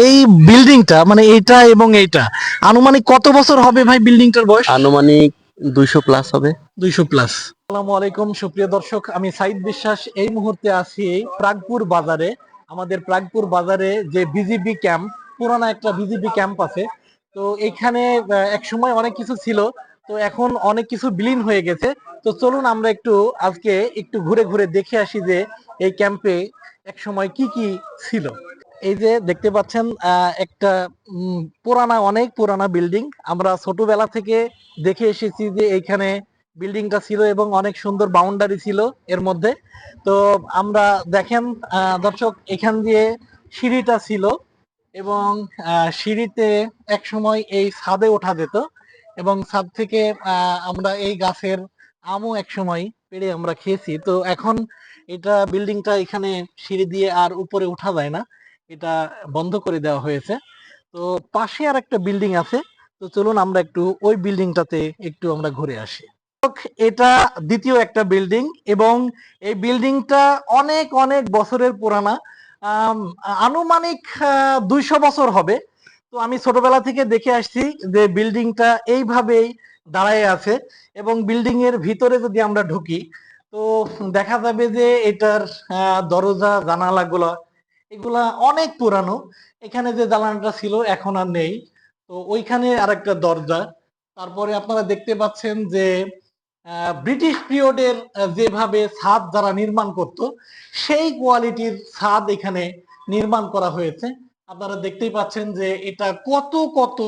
এই বিল্ডিংটা মানে এইটা এবং এইটা আনুমানিক কত বছর হবে ভাই বিল্ডিংটার বয়স? আনুমানিক 200 প্লাস হবে। 200 প্লাস। আসসালামু আলাইকুম সুপ্রিয় দর্শক, আমি সাইদ বিশ্বাস। এই মুহূর্তে আছি প্রাগপুর বাজারে। আমাদের প্রাগপুর বাজারে যে বিজিবি ক্যাম্প, পুরানা একটা বিজিবি ক্যাম্প আছে। তো এখানে এক সময় অনেক কিছু ছিল, তো এখন অনেক কিছু বিলীন হয়ে গেছে। তো চলুন আমরা আজকে একটু ঘুরে ঘুরে দেখে আসি যে এই ক্যাম্পে এক সময় কি কি ছিল। এই যে দেখতে পাচ্ছেন একটা অনেক পুরানা বিল্ডিং। আমরা ছোটবেলা থেকে দেখে এসেছি যে এইখানে বিল্ডিংটা ছিল এবং অনেক সুন্দর বাউন্ডারি ছিল এর মধ্যে। তো আমরা দেখেন দর্শক, এখান দিয়ে সিঁড়িটা ছিল এবং সিঁড়িতে এক সময় এই ছাদে ওঠা যেত এবং ছাদ থেকে আমরা এই গাছের আমও এক সময় পেড়ে আমরা খেয়েছি। তো এখন এটা বিল্ডিংটা এখানে সিঁড়ি দিয়ে আর উপরে ওঠা যায় না, এটা বন্ধ করে দেওয়া হয়েছে। তো পাশে আর একটা বিল্ডিং আছে, তো চলুন আমরা একটু ওই বিল্ডিংটাতে একটু আমরা ঘুরে আসি। এটা দ্বিতীয় একটা বিল্ডিং এবং এই বিল্ডিংটা অনেক অনেক বছরের পুরানা। আম, আনুমানিক 200 বছর হবে। তো আমি ছোটবেলা থেকে দেখে আসছি যে বিল্ডিংটা এইভাবেই দাঁড়ায় আছে এবং বিল্ডিং এর ভিতরে যদি আমরা ঢুকি তো দেখা যাবে যে এটার দরজা জানালাগুলো এগুলা অনেক পুরানো। এখানে যে জানালাটা ছিল এখন আর নেই। তো ওইখানে আরেকটা দরজা। তারপরে আপনারা দেখতে পাচ্ছেন যে ব্রিটিশ পিরিয়ডের যেভাবে ছাদ যারা নির্মাণ করত সেই কোয়ালিটির ছাদ এখানে নির্মাণ করা হয়েছে। আপনারা দেখতেই পাচ্ছেন যে এটা কত কত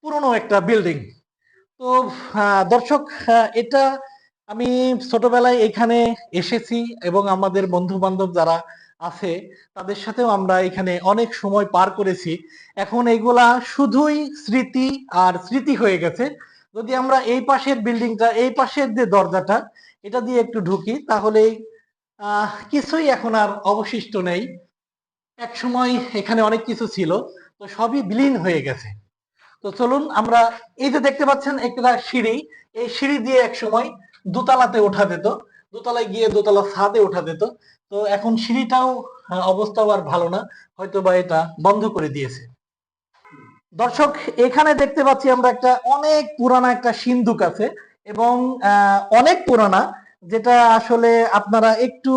পুরনো একটা বিল্ডিং। তো দর্শক, এটা আমি ছোটবেলায় এখানে এসেছি এবং আমাদের বন্ধু বান্ধব যারা আছে তাদের সাথেও আমরা এখানে অনেক সময় পার করেছি। এখন এগুলা শুধুই স্মৃতি আর স্মৃতি হয়ে গেছে। যদি আমরা এই পাশের বিল্ডিংটা, এই পাশের যে দরজাটা, এটা দিয়ে একটু ঢুকি তাহলে কিছুই এখন আর অবশিষ্ট নেই। এক সময় এখানে অনেক কিছু ছিল, তো সবই বিলীন হয়ে গেছে। তো চলুন আমরা, এই যে দেখতে পাচ্ছেন একটা সিঁড়ি, এই সিঁড়ি দিয়ে এক সময় দোতলাতে ওঠা যেত, দোতলায় গিয়ে দোতলা ছাদে ওঠা যেত। তো এখন সিঁড়িটাও অবস্থাও আর ভালো না, হয়তো বা এটা বন্ধ করে দিয়েছে। দর্শক, এখানে দেখতে পাচ্ছি আমরা একটা অনেক পুরানা একটা সিন্দুক আছে এবং অনেক পুরানা, যেটা আসলে আপনারা একটু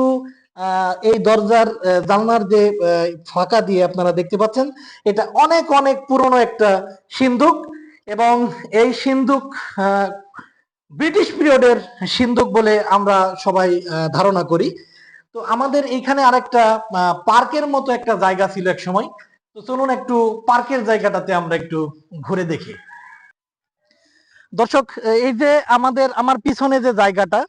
এই দরজার জানলার যে ফাঁকা দিয়ে আপনারা দেখতে পাচ্ছেন, এটা অনেক অনেক পুরনো একটা সিন্দুক এবং এই সিন্দুক ব্রিটিশ পিরিয়ডের সিন্দুক বলে আমরা সবাই ধারণা করি। তো আমাদের এইখানে আরেকটা পার্কের মতো একটা জায়গা ছিল এক সময়। তো চলুন একটু পার্কের জায়গাটাতে আমরা একটু ঘুরে দেখি। দর্শক, এই যে আমার পিছনে যে জায়গাটা,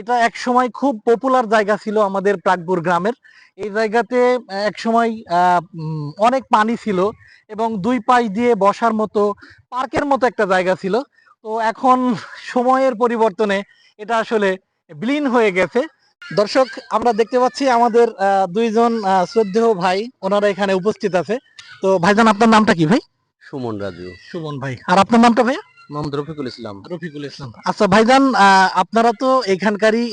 এটা এক সময় খুব পপুলার জায়গা ছিল আমাদের প্রাগপুর গ্রামের। এই জায়গাতে এক সময় অনেক পানি ছিল এবং দুই পাশ দিয়ে বসার মতো পার্কের মতো একটা জায়গা ছিল। তো এখন সময়ের পরিবর্তনে এটা আসলে বিলীন হয়ে গেছে। দর্শক, আমরা দেখতে পাচ্ছি আমাদের দুইজন শ্রদ্ধেয় ভাই, ওনারা এখানে উপস্থিত আছে। তো ভাইজান, আপনার নামটা কি ভাই? সুমন রাজু। সুমন ভাই। আর আপনার নামটা ভাইয়া? মোহাম্মদ রফিকুল ইসলাম। রফিকুল ইসলাম। আচ্ছা ভাইজান, আপনারা তো এখানকারই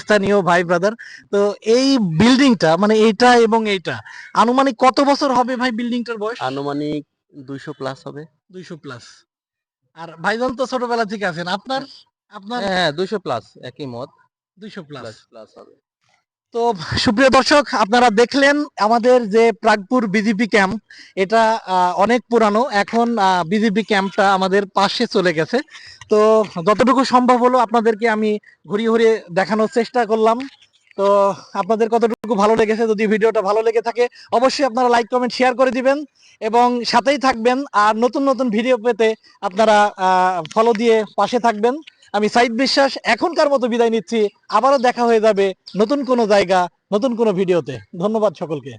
স্থানীয় ভাই ব্রাদার। তো এই বিল্ডিংটা মানে এইটা এবং এইটা আনুমানিক কত বছর হবে ভাই বিল্ডিংটার বয়স? আনুমানিক 200 প্লাস হবে। 200 প্লাস। আর ভাইজান তো ছোটবেলা থেকে আছেন, আপনার আপনার হ্যাঁ, 200 প্লাস, একই মত। 200 প্লাস। প্লাস প্লাস হবে। তো সুপ্রিয় দর্শক, আপনারা দেখলেন আমাদের যে প্রাগপুর বিজেপি ক্যাম্প, এটা অনেক পুরানো। এখন বিজেপি ক্যাম্পটা আমাদের পাশে চলে গেছে। তো যতটুকু সম্ভব হলো আপনাদেরকে আমি ঘুরিয়ে ঘুরিয়ে দেখানোর চেষ্টা করলাম। তো আপনাদের কতটুকু ভালো লেগেছে, যদি ভিডিওটা ভালো লেগে থাকে অবশ্যই আপনারা লাইক কমেন্ট শেয়ার করে দিবেন এবং সাথেই থাকবেন। আর নতুন নতুন ভিডিও পেতে আপনারা ফলো দিয়ে পাশে থাকবেন। আমি সাইদ বিশ্বাস এখনকার মতো বিদায় নিচ্ছি। আবারও দেখা হয়ে যাবে নতুন কোনো জায়গা, নতুন কোনো ভিডিওতে। ধন্যবাদ সকলকে।